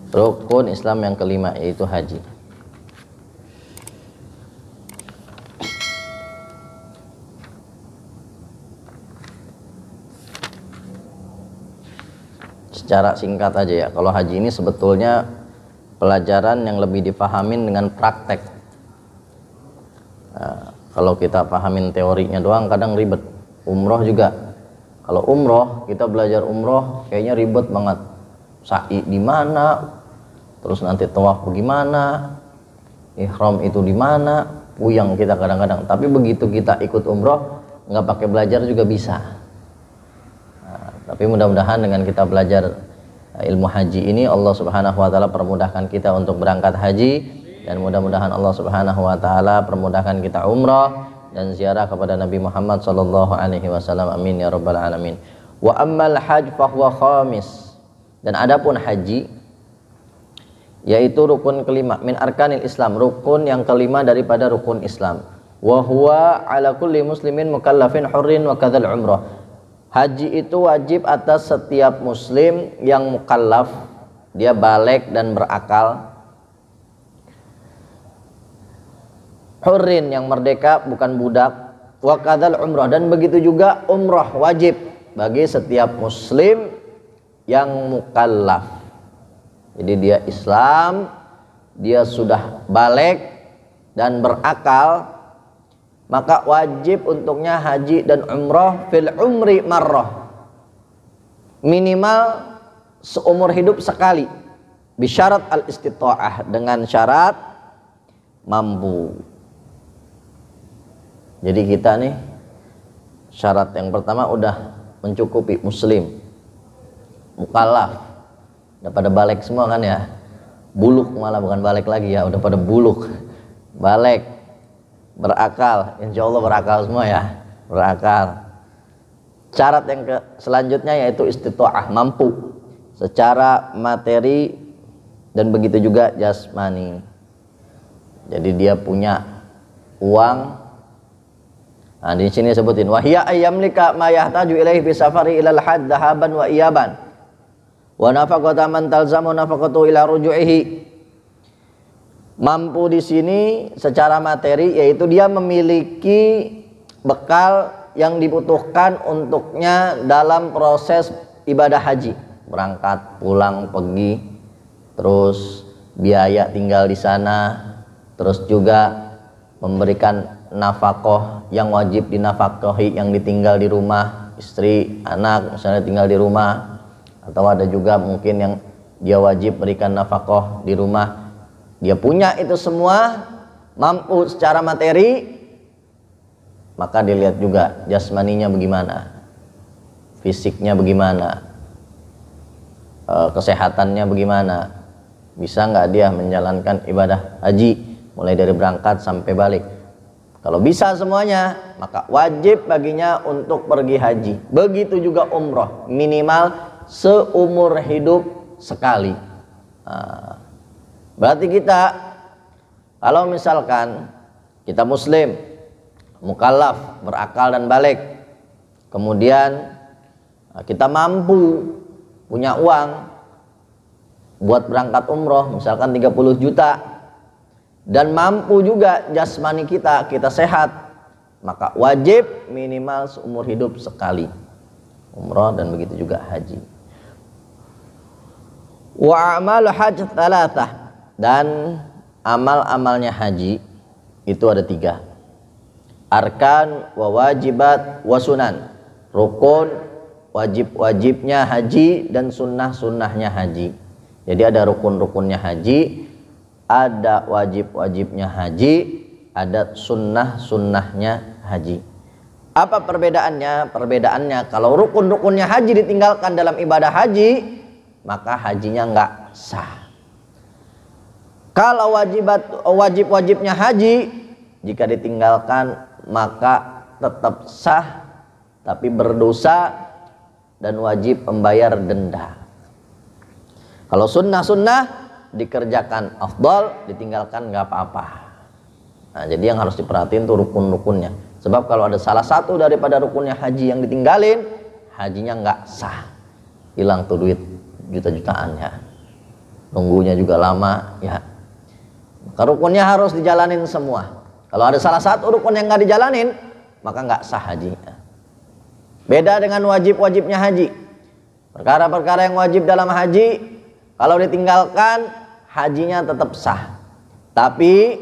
Rukun Islam yang kelima yaitu haji. Secara singkat aja ya, kalau haji ini sebetulnya pelajaran yang lebih dipahamin dengan praktek. Nah, kalau kita pahamin teorinya doang kadang ribet. Umroh juga, kalau umroh kita belajar umroh kayaknya ribet banget. Sa'i di mana, terus nanti tawaf bagaimana, ihram itu di mana, puyang kita kadang-kadang. Tapi begitu kita ikut umroh nggak pakai belajar juga bisa. Tapi mudah-mudahan dengan kita belajar ilmu haji ini Allah Subhanahu wa taala permudahkan kita untuk berangkat haji, dan mudah-mudahan Allah Subhanahu wa taala permudahkan kita umrah dan ziarah kepada Nabi Muhammad sallallahu alaihi wasallam. Amin ya rabbal alamin. Wa ammal hajj fa huwa khamis. Dan adapun haji yaitu rukun kelima min arkanil Islam, rukun yang kelima daripada rukun Islam. Wa huwa ala kulli muslimin mukallafin hurrin wa kadzal umrah. Haji itu wajib atas setiap muslim yang mukallaf, dia balik dan berakal. Hurrin yang merdeka bukan budak, wa kadzal umrah, dan begitu juga umrah wajib bagi setiap muslim yang mukallaf. Jadi dia Islam, dia sudah balik dan berakal, maka wajib untuknya haji dan umrah fil umri marrah, minimal seumur hidup sekali, bisyarat al istita'ah, dengan syarat mampu. Jadi kita nih syarat yang pertama udah mencukupi, muslim, mukallaf, udah pada balik semua kan ya, buluk malah bukan balik lagi ya, udah pada buluk, balik, berakal, insya Allah berakal semua ya, berakal. Syarat yang selanjutnya yaitu istita'ah, mampu secara materi dan begitu juga jasmani. Jadi dia punya uang. Nah di sini sebutin wahya ayyamlika ma yahtaju ilaihi fi safari ilal hajj dhahaban wa iyaban wa nafaqata man talzamu nafaqatu ila ruju'ihi. Mampu di sini secara materi yaitu dia memiliki bekal yang dibutuhkan untuknya dalam proses ibadah haji, berangkat, pulang, pergi, terus biaya tinggal di sana, terus juga memberikan nafkah yang wajib dinafkahi yang ditinggal di rumah, istri, anak misalnya tinggal di rumah, atau ada juga mungkin yang dia wajib berikan nafkah di rumah. Dia punya itu semua, mampu secara materi, maka dilihat juga jasmaninya bagaimana, fisiknya bagaimana, kesehatannya bagaimana, bisa nggak dia menjalankan ibadah haji mulai dari berangkat sampai balik. Kalau bisa semuanya, maka wajib baginya untuk pergi haji. Begitu juga umroh, minimal seumur hidup sekali. Berarti kita kalau misalkan kita muslim, mukallaf, berakal dan balik, kemudian kita mampu punya uang buat berangkat umroh misalkan 30 juta, dan mampu juga jasmani kita sehat, maka wajib minimal seumur hidup sekali umroh dan begitu juga haji. Wa amal hajj thalathah, dan amal-amalnya haji itu ada 3. Arkan wa wajibat wa sunan, rukun, wajib-wajibnya haji dan sunnah-sunnahnya haji. Jadi ada rukun-rukunnya haji, ada wajib-wajibnya haji, ada sunnah-sunnahnya haji. Apa perbedaannya? Perbedaannya kalau rukun-rukunnya haji ditinggalkan dalam ibadah haji, maka hajinya nggak sah. Kalau wajib-wajibnya haji jika ditinggalkan maka tetap sah, tapi berdosa dan wajib membayar denda. Kalau sunnah-sunnah dikerjakan afdal, ditinggalkan nggak apa-apa. Nah, jadi yang harus diperhatiin tuh rukun-rukunnya. Sebab kalau ada salah satu daripada rukunnya haji yang ditinggalin, hajinya nggak sah, hilang tuh duit juta-jutaannya. nunggunya juga lama ya. Rukunnya harus dijalanin semua. Kalau ada salah satu rukun yang nggak dijalanin, maka nggak sah hajinya. Beda dengan wajib-wajibnya haji. Perkara-perkara yang wajib dalam haji, kalau ditinggalkan, hajinya tetap sah. Tapi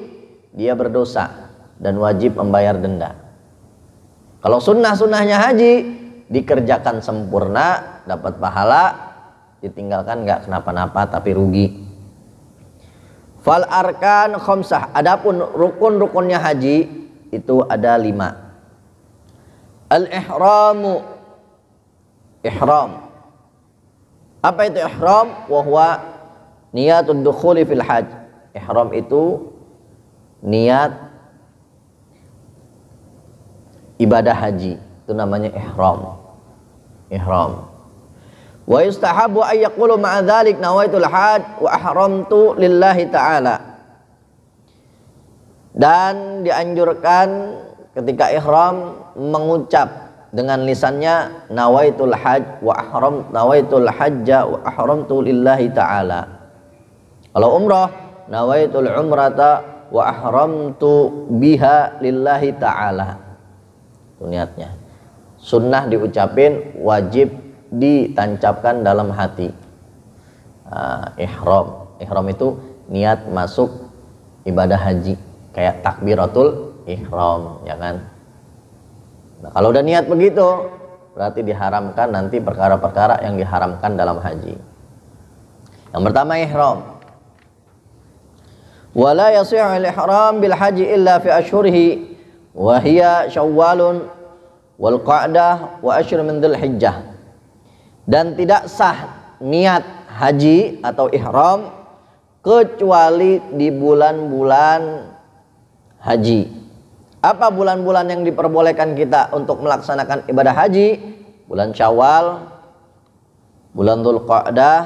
dia berdosa dan wajib membayar denda. Kalau sunnah-sunnahnya haji, dikerjakan sempurna, dapat pahala, ditinggalkan nggak kenapa-napa tapi rugi. Fal arkan khamsah. Adapun rukun-rukunnya haji itu ada 5. Al-ihramu, ihram. Apa itu ihram? Wa huwa niyatud dukhuli fil hajj. Ihram itu niat ibadah haji. Itu namanya ihram. Ihram. Wa yustahabu ay yaqulu ma'a dzalik nawaitul hajj wa ahramtu lillahi ta'ala. Dan dianjurkan ketika ihram mengucap dengan lisannya nawaitul hajj wa nawaitul hajja wa ahramtu lillahi ta'ala. Kalau umrah nawaitul umrata wa ahramtu biha lillahi ta'ala. Itu niatnya. Sunnah diucapin, wajib ditancapkan dalam hati. Ihram itu niat masuk ibadah haji, kayak takbiratul ihram, ya kan? Nah, kalau udah niat begitu, berarti diharamkan nanti perkara-perkara yang diharamkan dalam haji. Yang pertama ihram. Wala yasihhu al-ihram bil haji illa fi ashhurihi wa hiya Syawalun wal Qa'dah wa ashr min Dzulhijjah. Dan tidak sah niat haji atau ihram kecuali di bulan-bulan haji. Apa bulan-bulan yang diperbolehkan kita untuk melaksanakan ibadah haji? Bulan Syawal, bulan Dzulqa'dah,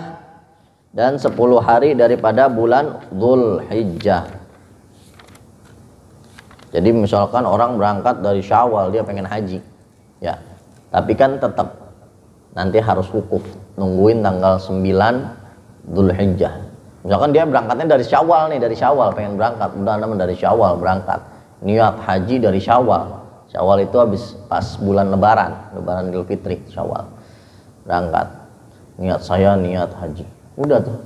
dan 10 hari daripada bulan Dzulhijjah. Jadi misalkan orang berangkat dari Syawal, dia pengen haji, ya, tapi kan tetap nanti harus wukuf, nungguin tanggal 9 Dzulhijjah. Misalkan dia berangkatnya dari Syawal nih, dari Syawal pengen berangkat, udah namanya dari Syawal berangkat. Niat haji dari Syawal. Syawal itu habis pas bulan Lebaran Idul Fitri, Syawal berangkat. Niat saya niat haji. Udah tuh.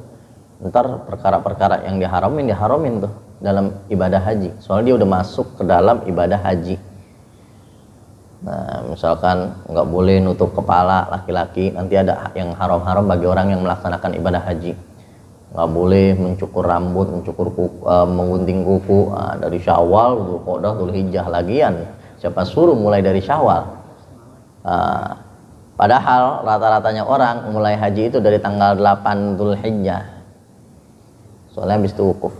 Ntar perkara-perkara yang diharamin tuh dalam ibadah haji. Soalnya dia udah masuk ke dalam ibadah haji. Nah, misalkan nggak boleh nutup kepala laki-laki, nanti ada yang haram-haram bagi orang yang melaksanakan ibadah haji. Nggak boleh mencukur rambut, mencukur kuku, menggunting kuku. Dari Syawal, Dzulqa'dah, Dzulhijjah lagian. Siapa suruh mulai dari Syawal? Padahal rata-ratanya orang mulai haji itu dari tanggal 8 Dzulhijjah. Soalnya habis itu wukuf.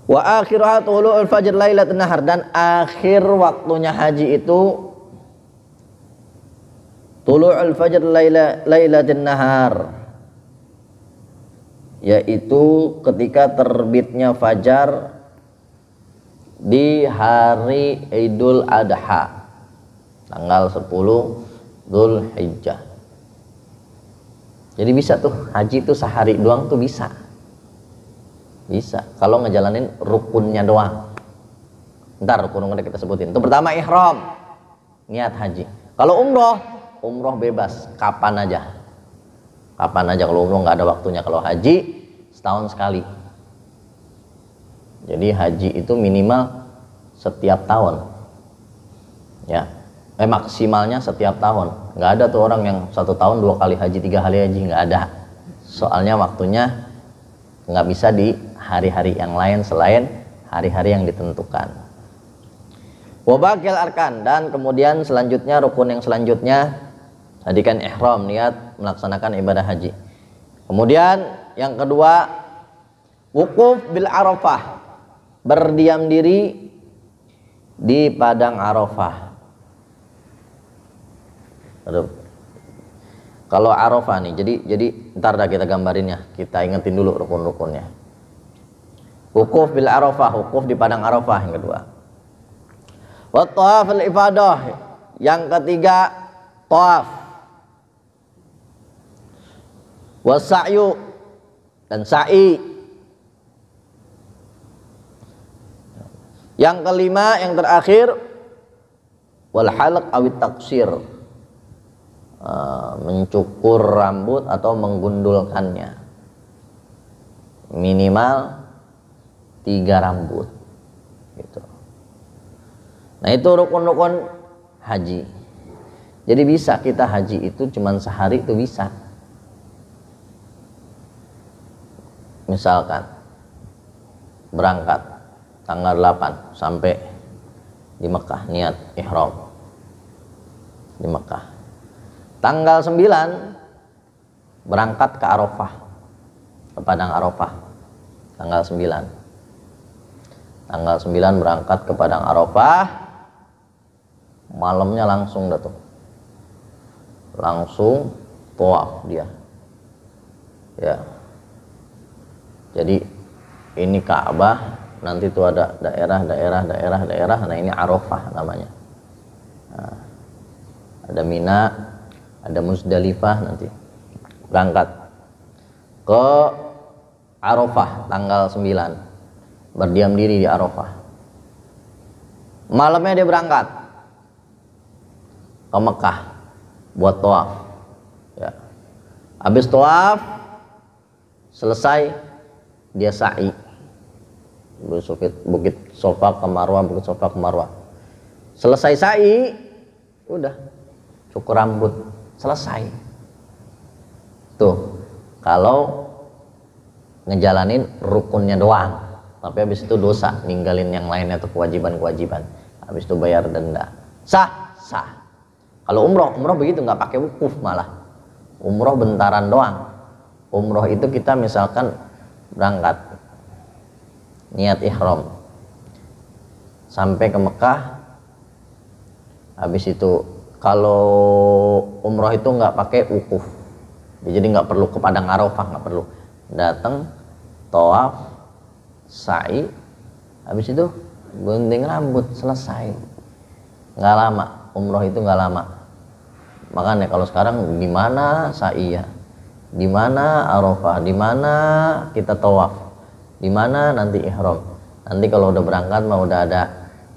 Wa akhiruha tulu'ul fajr lailatul nahar. Dan akhir waktunya haji itu tulu'ul fajr lailatul nahar, yaitu ketika terbitnya fajar di hari Idul Adha tanggal 10 Dzulhijjah. Jadi bisa tuh haji itu sehari doang tuh bisa kalau ngejalanin rukunnya doang. Ntar rukun-rukunnya kita sebutin. Itu pertama ihram, niat haji. Kalau umroh bebas kapan aja kalau umroh nggak ada waktunya. Kalau haji setahun sekali. Jadi haji itu minimal setiap tahun, ya, maksimalnya setiap tahun. Nggak ada tuh orang yang 1 tahun 2 kali haji, 3 kali haji, nggak ada. Soalnya waktunya nggak bisa di hari-hari yang lain selain hari-hari yang ditentukan. Wabakil arkan. Dan kemudian selanjutnya, rukun yang selanjutnya tadi kan ihram, niat melaksanakan ibadah haji. Kemudian yang kedua, wukuf bil Arafah, berdiam diri di padang Arafah. Aduh. Kalau Arafah nih, jadi ntar dah kita gambarinnya, kita ingetin dulu rukun-rukunnya. Wukuf bil Arafah, wukuf di padang Arafah yang kedua. Wa tawaf al ifadah, yang ketiga tawaf. Wa sa'yu dan sa'i. Yang kelima, yang terakhir, wal halq awit taksir, mencukur rambut atau menggundulkannya, minimal 3 rambut gitu. Nah itu rukun-rukun haji. Jadi bisa kita haji itu cuman sehari itu bisa. Misalkan berangkat tanggal 8 sampai di Mekah, niat ihram di Mekah. Tanggal 9 berangkat ke Arafah, ke Padang Arafah. Tanggal 9 berangkat ke Padang Arafah, malamnya langsung dah tuh, langsung tawaf dia ya. Jadi ini Ka'bah, nanti tuh ada daerah, nah ini Arafah namanya. Nah, ada Mina, ada Muzdalifah, nanti berangkat ke Arafah tanggal 9, berdiam diri di Arafah. Malamnya dia berangkat ke Mekah buat tawaf ya. Habis tawaf selesai dia sa'i, bukit Safa ke Marwah, selesai sa'i udah cukur rambut, selesai. Tuh kalau ngejalanin rukunnya doang, tapi habis itu dosa ninggalin yang lainnya tuh, kewajiban, habis itu bayar denda, sah. Kalau umroh begitu, nggak pakai wukuf, malah umroh bentaran doang. Umroh itu kita misalkan berangkat niat ihram sampai ke Mekah, habis itu kalau umroh itu nggak pakai wukuf, jadi nggak perlu ke Padang Arafah, nggak perlu, datang tawaf sa'i, habis itu gunting rambut, selesai. Nggak lama, umroh itu nggak lama. Makanya kalau sekarang di mana sa'i ya, di mana Arafah, di mana kita tawaf, di mana nanti ihram. Nanti kalau udah berangkat mah udah ada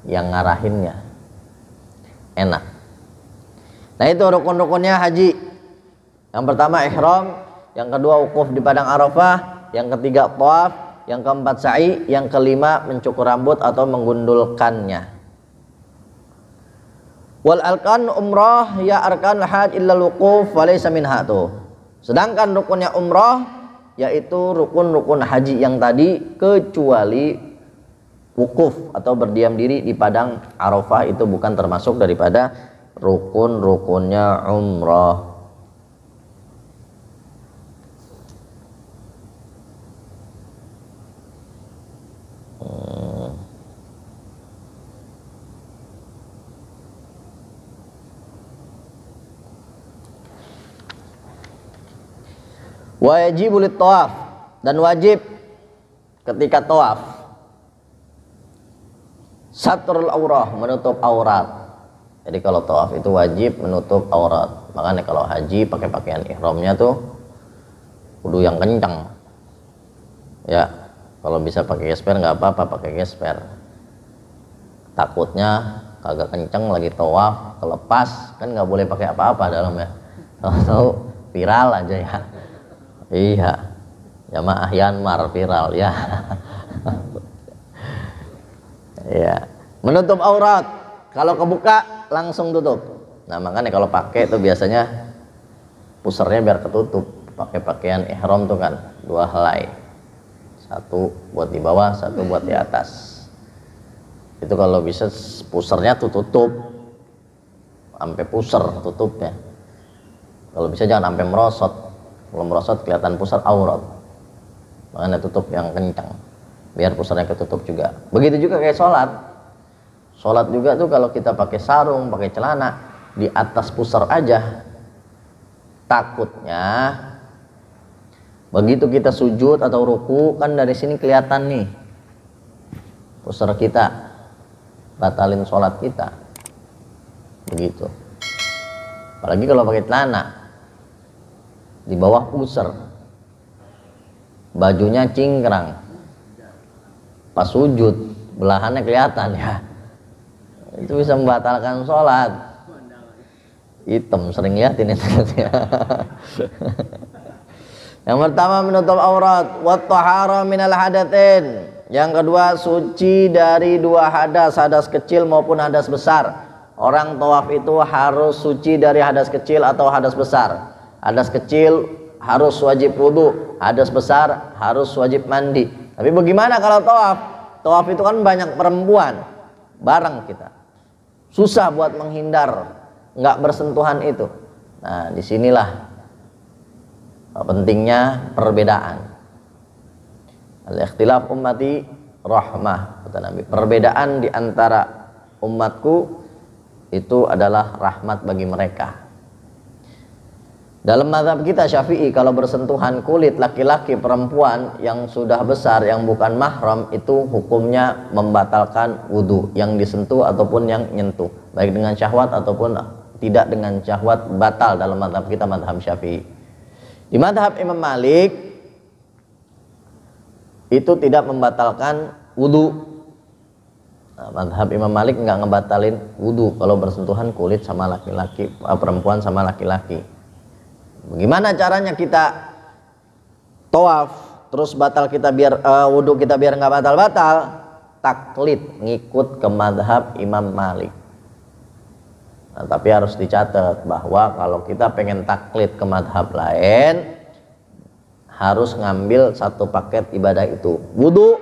yang ngarahinnya, enak. Nah itu rukun-rukunnya haji. Yang pertama ihram, yang kedua wukuf di Padang Arafah, yang ketiga tawaf, yang keempat sa'i, yang kelima mencukur rambut atau menggundulkannya. Wal arkan umrah ya arkan haj illa wukuf walaysa minha tuh. Sedangkan rukunnya umrah yaitu rukun-rukun haji yang tadi, kecuali wukuf atau berdiam diri di Padang Arafah, itu bukan termasuk daripada rukun-rukunnya umrah. Wajibul tawaf, dan wajib ketika tawaf satrul aurah, menutup aurat. Jadi kalau tawaf itu wajib menutup aurat. Makanya kalau haji pakai pakaian ihramnya tuh kudu yang kencang ya. Kalau bisa pakai gesper nggak apa-apa, pakai gesper. Takutnya kagak kenceng lagi tawaf, kelepas kan nggak boleh pakai apa-apa dalamnya, tahu viral aja ya. Iya, jamaah Yanmar viral ya. Ya, menutup aurat. Kalau kebuka langsung tutup. Nah makanya kalau pakai itu biasanya pusernya biar ketutup. Pakai pakaian ihram tuh kan 2 helai, 1 buat di bawah, 1 buat di atas. Itu kalau bisa pusernya tuh tutup sampai puser tutupnya. Kalau bisa jangan sampai merosot. Kalau merosot kelihatan pusar aurat, makanya tutup yang kencang biar pusarnya ketutup juga. Begitu juga kayak sholat juga tuh, kalau kita pakai sarung, pakai celana, di atas pusar aja, takutnya begitu kita sujud atau ruku kan dari sini kelihatan nih pusar kita, batalin sholat kita. Begitu, apalagi kalau pakai celana di bawah pusar, bajunya cingkrang, pas sujud belahannya kelihatan ya, itu bisa membatalkan sholat. Hitam, sering lihat ini ya. Yang pertama menutup aurat, wa tahara minal hadatsin. Yang kedua suci dari dua hadas, hadas kecil maupun hadas besar. Orang tawaf itu harus suci dari hadas kecil atau hadas besar. Hadas kecil harus wajib wudu, hadas besar harus wajib mandi. Tapi bagaimana kalau tawaf? Tawaf itu kan banyak perempuan bareng kita, susah buat menghindar nggak bersentuhan itu. Nah, disinilah pentingnya perbedaan. Al-ikhtilaf ummati rahmah, kata Nabi. Perbedaan di antara umatku itu adalah rahmat bagi mereka. Dalam mazhab kita Syafi'i, kalau bersentuhan kulit laki-laki perempuan yang sudah besar yang bukan mahram itu hukumnya membatalkan wudu, yang disentuh ataupun yang nyentuh, baik dengan syahwat ataupun tidak dengan syahwat, batal dalam mazhab kita, mazhab Syafi'i. Di mazhab Imam Malik itu tidak membatalkan wudu. Nah, mazhab Imam Malik nggak ngebatalin wudu kalau bersentuhan kulit sama laki-laki, perempuan sama laki-laki. Bagaimana caranya kita tawaf terus batal kita biar wudu kita biar nggak batal-batal? Taklid, ngikut ke mazhab Imam Malik. Nah, tapi harus dicatat bahwa kalau kita pengen taklid ke mazhab lain harus ngambil satu paket ibadah itu. Wudu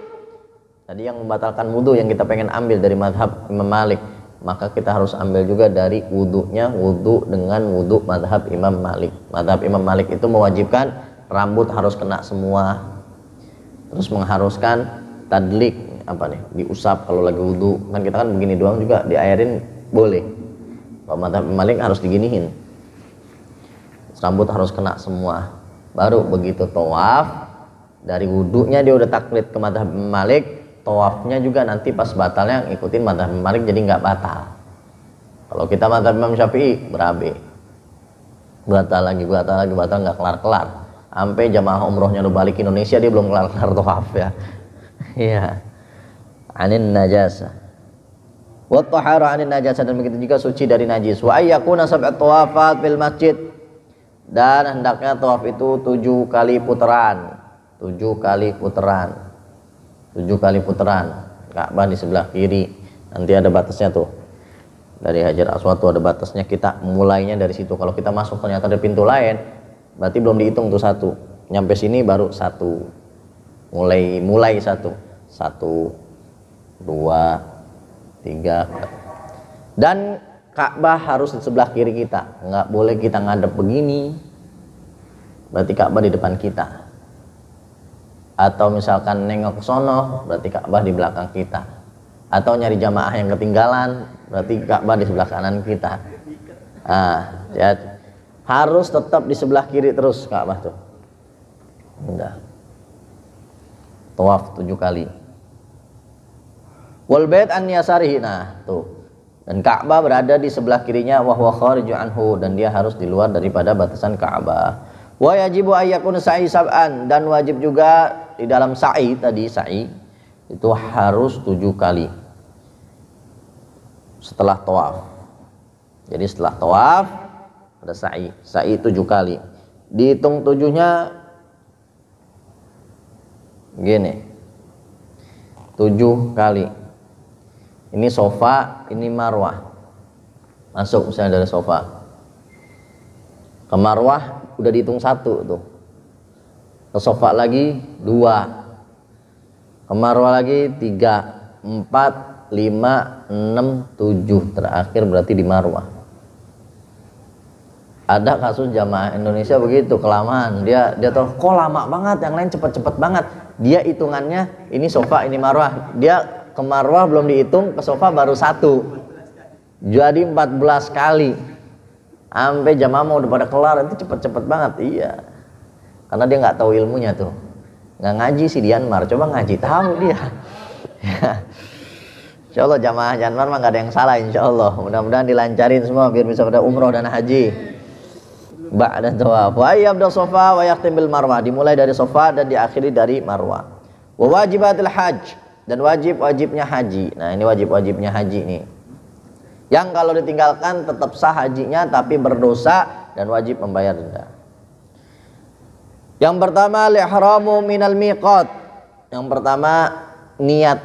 tadi yang membatalkan wudu yang kita pengen ambil dari mazhab Imam Malik, maka kita harus ambil juga dari wudunya, wudu dengan wudu mazhab Imam Malik. Mazhab Imam Malik itu mewajibkan rambut harus kena semua, terus mengharuskan tadlik, apa nih, diusap kalau lagi wudu. Kan kita kan begini doang juga diairin boleh. Kalau mazhab Imam Malik harus diginihin, rambut harus kena semua. Baru begitu tawaf, dari wudunya dia udah taklid ke mazhab Imam Malik, tawafnya juga nanti pas batalnya ngikutin mazhab Imam Malik, jadi nggak batal. Kalau kita mazhab Imam Syafi'i berabe, batal lagi, batal nggak kelar-kelar. Sampai jamaah umrohnya lu balik ke Indonesia dia belum kelar-kelar tawaf ya. Iya. Anin najasa. Wa tahara anin najasa, dan begitu juga suci dari najis. Wa ayyakuna sab'at tawafat fil masjid, dan hendaknya tawaf itu 7 kali putaran. 7 kali putaran. 7 kali putaran. Ka'bah di sebelah kiri, nanti ada batasnya tuh. Dari Hajar Aswad tuh ada batasnya, kita mulainya dari situ. Kalau kita masuk ternyata ada pintu lain, berarti belum dihitung tuh 1. Nyampe sini baru 1. Mulai 1. 1, 2, 3. Dan Ka'bah harus di sebelah kiri kita, nggak boleh kita ngadep begini, berarti Ka'bah di depan kita. Atau misalkan nengok ke sono, berarti Ka'bah di belakang kita. Atau nyari jamaah yang ketinggalan, berarti Ka'bah di sebelah kanan kita. Nah, ya, harus tetap di sebelah kiri terus Ka'bah tuh. Udah. Tawaf 7 kali. Wal bait an yasarihi, nah tuh. Dan Ka'bah berada di sebelah kirinya, wa huwa khariju anhu, dan dia harus di luar daripada batasan Ka'bah. Wa yajibu ayyakun sa'i sab'an, dan wajib juga di dalam sa'i tadi, sa'i itu harus 7 kali setelah tawaf. Jadi setelah tawaf ada sa'i 7 kali. Dihitung 7-nya gini, 7 kali. Ini sofa, ini marwah. Masuk misalnya dari sofa ke marwah udah dihitung 1 tuh. Ke sofa lagi 2. Ke marwah lagi 3, 4, 5, 6, 7. Terakhir berarti di marwah. Ada kasus jamaah Indonesia begitu, kelamaan. Dia tahu kok lama banget, yang lain cepet-cepet banget. Dia hitungannya ini sofa, ini marwah. Dia ke marwah belum dihitung, ke sofa baru 1. Jadi 14 kali. Sampai jamaah mau udah pada kelar, itu cepet-cepet banget. Iya. Karena dia nggak tahu ilmunya tuh. Nggak ngaji si Dianmar, coba ngaji tahu dia. Insya Allah jamaah Dianmar mah nggak ada yang salah, insya Allah. Mudah-mudahan dilancarin semua biar bisa pada umroh dan haji. ba'da tawaf. Wa yabda Safa wa yakhtim bil Marwah, dimulai dari Safa dan diakhiri dari Marwah. Wa wajibatul hajj, dan wajib-wajibnya haji. Nah, ini wajib-wajibnya haji nih. Yang kalau ditinggalkan tetap sah hajinya tapi berdosa dan wajib membayar denda. Yang pertama al-ihramu minal miqat. Yang pertama niat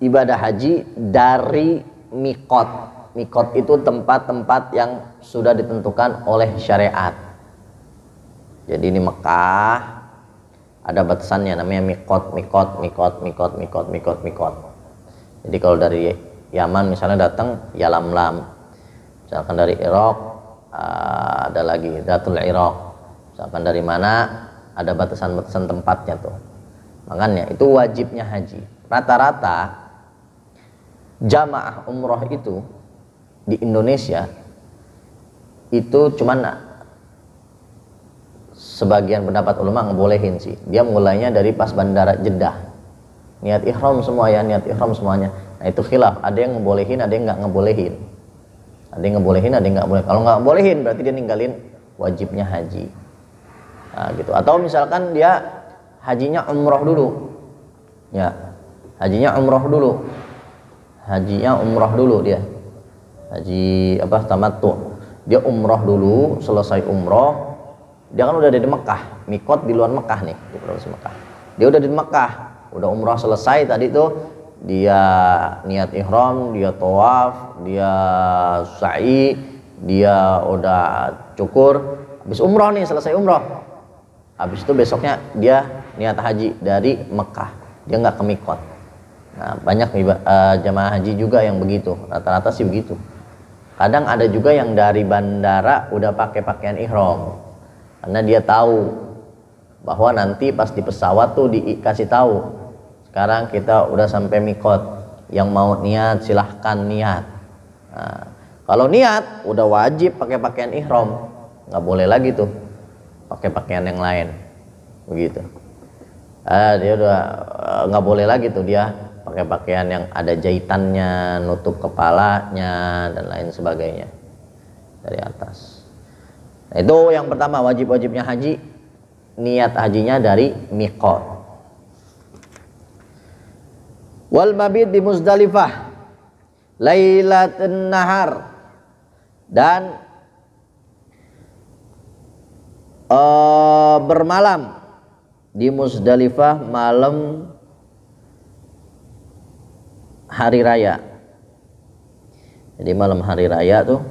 ibadah haji dari miqat. Miqat itu tempat-tempat yang sudah ditentukan oleh syariat. Jadi ini Mekah ada batasannya namanya miqat. Jadi kalau dari Yaman misalnya datang Yalamlam, misalkan dari Irak ada lagi Datul Irak, misalkan dari mana ada batasan-batasan tempatnya tuh. Makanya itu wajibnya haji. Rata-rata jamaah umroh itu di Indonesia itu cuman sebagian pendapat ulama ngebolehin sih. Dia mulainya dari pas bandara Jeddah. Niat ihram semua ya, niat ihram semuanya. Nah itu khilaf, ada yang ngebolehin, ada yang nggak ngebolehin. Ada yang ngebolehin, ada yang nggak boleh. Kalau nggak ngebolehin berarti dia ninggalin wajibnya haji. Nah, gitu. Atau misalkan dia hajinya umroh dulu. Ya. Hajinya umroh dulu. Hajinya umroh dulu dia. Haji apa tamattu. Dia umroh dulu, selesai umroh, dia kan udah ada di Mekah, mikot di luar Mekah nih, di provinsi Mekah. Dia udah di Mekah, udah umroh selesai tadi tuh, dia niat ihram, dia tawaf, dia sa'i, dia udah cukur, habis umroh nih, selesai umroh. Habis itu besoknya dia niat haji dari Mekah, dia nggak ke mikot. Nah banyak jamaah haji juga yang begitu, rata-rata sih begitu. Kadang ada juga yang dari bandara udah pakai pakaian ihram. Karena dia tahu bahwa nanti pas di pesawat tuh dikasih tahu, sekarang kita udah sampai mikot, yang mau niat silahkan niat. Nah, kalau niat udah wajib pakai pakaian ihram, nggak boleh lagi tuh pakai pakaian yang lain, begitu. Dia udah nggak boleh lagi tuh dia pakai pakaian yang ada jahitannya, nutup kepalanya dan lain sebagainya dari atas. Nah, itu yang pertama wajib-wajibnya haji, niat hajinya dari miqat. Wal mabit di Muzdalifah lailatun nahar, dan bermalam di Muzdalifah malam hari raya. Jadi malam hari raya tuh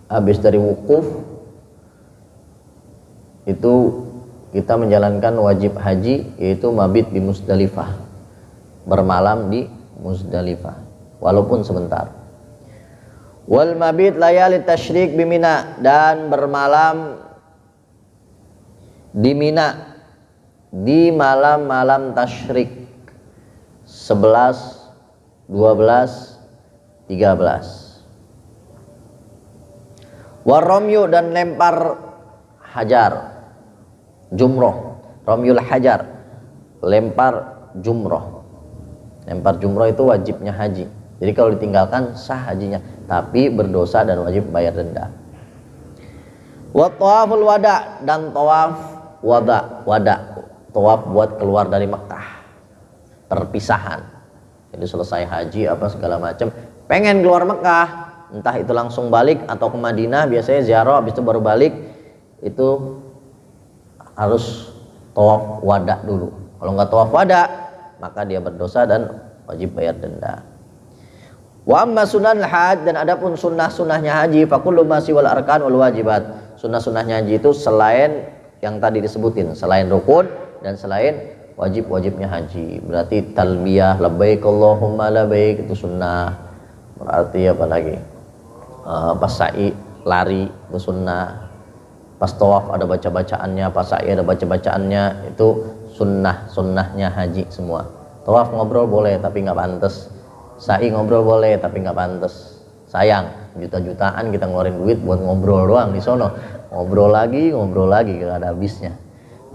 habis dari wukuf itu kita menjalankan wajib haji, yaitu mabit di Muzdalifah, bermalam di Muzdalifah walaupun sebentar. Wal mabit layali tasyrik bi Mina, dan bermalam di Mina di malam-malam tasyrik 11, 12, 13. Waromyu, dan lempar hajar, jumroh, romyul hajar, lempar jumroh. Lempar jumroh itu wajibnya haji. Jadi kalau ditinggalkan sah hajinya, tapi berdosa dan wajib bayar denda. Wa tawaful wada, dan tawaf wada, tawaf buat keluar dari Mekah, perpisahan. Jadi selesai haji apa segala macam, pengen keluar Mekah, entah itu langsung balik atau ke Madinah, biasanya ziarah habis itu baru balik, itu harus tawaf wada dulu. Kalau nggak tawaf wada, maka dia berdosa dan wajib bayar denda. Wa amma sunan haji, dan adapun sunnah-sunnahnya haji, fakullu ma siwal arkan wal wajibat. Sunnah-sunnahnya haji itu selain yang tadi disebutin, selain rukun dan selain wajib-wajibnya haji. Berarti talbiyah labbaik Allahumma labbaik itu sunnah. Berarti apa lagi? Pas sa'i lari itu sunnah. Pas tawaf ada baca-bacaannya, pas sa'i ada baca-bacaannya, itu sunnahnya haji semua. Tawaf ngobrol boleh tapi nggak pantas. Sa'i ngobrol boleh tapi nggak pantas. Sayang, juta-jutaan kita ngeluarin duit buat ngobrol doang di sono. Ngobrol lagi nggak ada habisnya.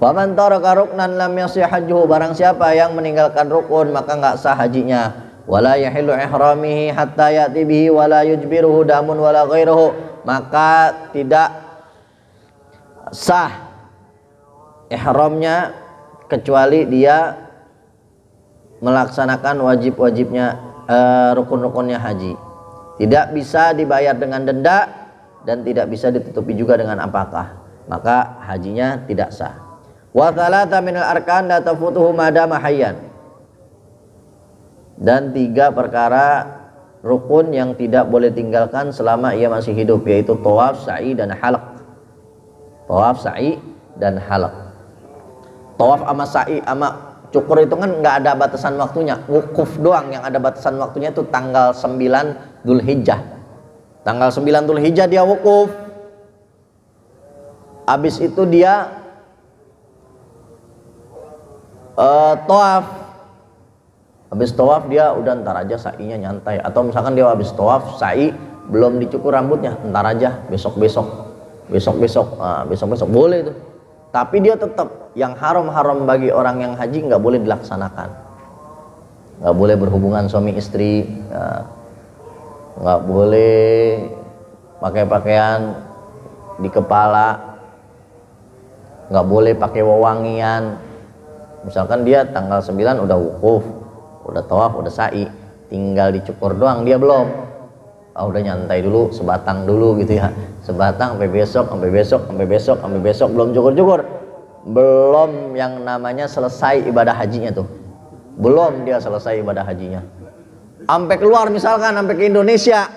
Faman taraka ruknan lam yasih hajjuhu, barang siapa yang meninggalkan rukun maka enggak sah hajinya. Wala yahillu ihramihi hatta ya'ti bihi wala yujbiruhu damun wala ghairuhu, maka tidak sah ihramnya kecuali dia melaksanakan wajib-wajibnya, rukun-rukunnya haji. Tidak bisa dibayar dengan denda dan tidak bisa ditutupi juga dengan apakah, maka hajinya tidak sah. Wa thalatha minal arkan la tafutuhu madama hayyan. Dan 3 perkara rukun yang tidak boleh tinggalkan selama ia masih hidup, yaitu tawaf, sa'i dan halaq. Tawaf, sa'i dan halaq. Tawaf sama sa'i sama cukur itu kan nggak ada batasan waktunya, wukuf doang yang ada batasan waktunya, itu tanggal 9 Dzulhijjah. Tanggal 9 Dzulhijjah dia wukuf. Habis itu dia tawaf. Habis tawaf dia udah ntar aja sa'inya nyantai. Atau misalkan dia habis tawaf sa'i belum dicukur rambutnya, ntar aja besok-besok boleh itu. Tapi dia tetap yang haram-haram bagi orang yang haji nggak boleh dilaksanakan. Nggak boleh berhubungan suami istri, nggak boleh pakai pakaian di kepala, nggak boleh pakai wewangian. Misalkan dia tanggal 9 udah wukuf, udah tawaf, udah sa'i, tinggal dicukur doang, dia belum. Udah nyantai dulu, sebatang dulu gitu ya, sebatang sampai besok belum cukur-cukur, belum yang namanya selesai ibadah hajinya tuh, belum dia selesai ibadah hajinya, sampai keluar misalkan sampai ke Indonesia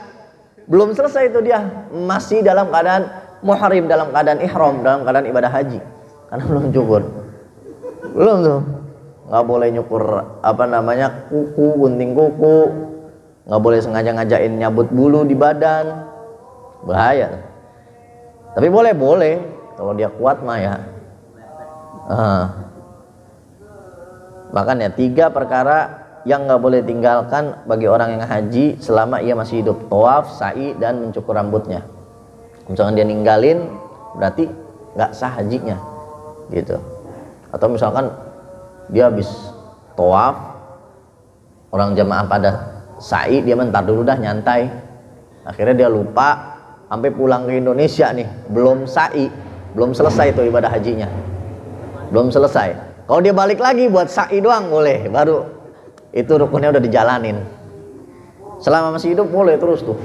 belum selesai itu, dia masih dalam keadaan muhrim, dalam keadaan ihram, dalam keadaan ibadah haji, karena belum cukur, belum tuh. Nggak boleh nyukur kuku, gunting kuku, nggak boleh sengaja ngajain nyabut bulu di badan, bahaya. Tapi boleh kalau dia kuat mah ya. Makanya 3 perkara yang nggak boleh tinggalkan bagi orang yang haji selama ia masih hidup: tawaf, sa'i, dan mencukur rambutnya. Misalkan dia ninggalin, berarti nggak sah hajinya gitu. Atau misalkan dia habis tawaf, orang jamaah pada sa'i, dia mentar dulu dah nyantai, akhirnya dia lupa, sampai pulang ke Indonesia nih belum sa'i, belum selesai tuh ibadah hajinya, belum selesai. Kalau dia balik lagi buat sa'i doang boleh, baru itu rukunnya udah dijalanin. Selama masih hidup boleh terus tuh.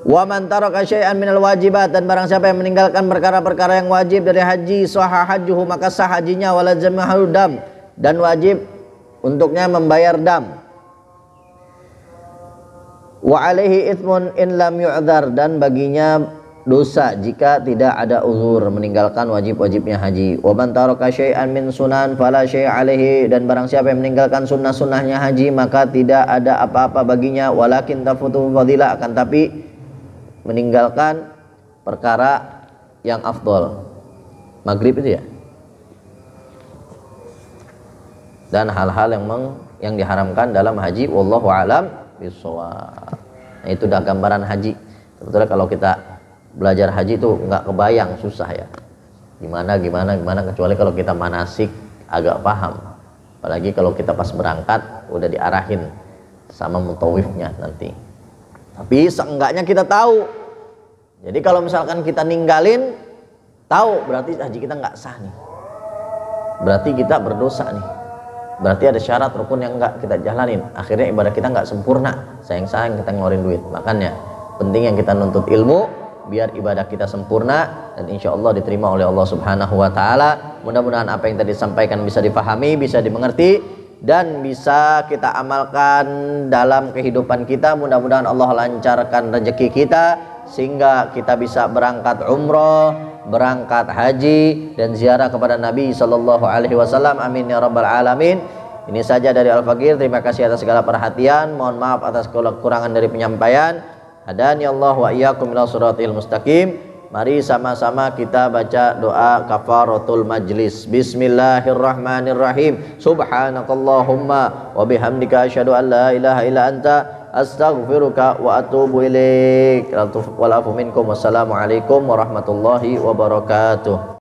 Wa man taraka syai'an minal wajibat, dan barang siapa yang meninggalkan perkara-perkara yang wajib dari haji, sahha hajjuhu, maka sah hajinya, wala jama'ul dam, dan wajib untuknya membayar dam. Wa alaihi itsmun in lam yu'dzar, dan baginya dosa jika tidak ada uzur meninggalkan wajib-wajibnya haji. Wa man taraka syai'an min sunan fala syai'a alaihi, dan barang siapa yang meninggalkan sunnah-sunnahnya haji maka tidak ada apa-apa baginya. Walakin tafutu fadilah, akan tapi meninggalkan perkara yang afdol. Maghrib itu ya, dan hal-hal yang diharamkan dalam haji. Wallahu a'lam bishawab. Nah, itu udah gambaran haji. Sebetulnya kalau kita belajar haji itu nggak kebayang, susah ya, gimana kecuali kalau kita manasik agak paham. Apalagi kalau kita pas berangkat udah diarahin sama mutawifnya nanti. Tapi seenggaknya kita tahu. Jadi kalau misalkan kita ninggalin, tahu berarti haji kita nggak sah nih, berarti kita berdosa nih, berarti ada syarat rukun yang nggak kita jalanin, akhirnya ibadah kita nggak sempurna, sayang kita ngeluarin duit. Makanya penting yang kita nuntut ilmu biar ibadah kita sempurna dan insya Allah diterima oleh Allah Subhanahu Wa Taala. Mudah-mudahan apa yang tadi disampaikan bisa dipahami, bisa dimengerti, dan bisa kita amalkan dalam kehidupan kita. Mudah-mudahan Allah lancarkan rezeki kita sehingga kita bisa berangkat umroh, berangkat haji, dan ziarah kepada Nabi Sallallahu Alaihi Wasallam. Amin ya Rabbal Alamin. Ini saja dari Al-Faqir. Terima kasih atas segala perhatian. Mohon maaf atas kekurangan dari penyampaian. Hadani Allah wa iyyakum ila shiratil mustaqim. Mari sama-sama kita baca doa kafaratul majlis. Bismillahirrahmanirrahim. Subhanakallahumma wa bihamdika asyhadu an la ilaha illa anta astaghfiruka wa atubu ilaik. Wal afu minkum. Wassalamualaikum warahmatullahi wabarakatuh.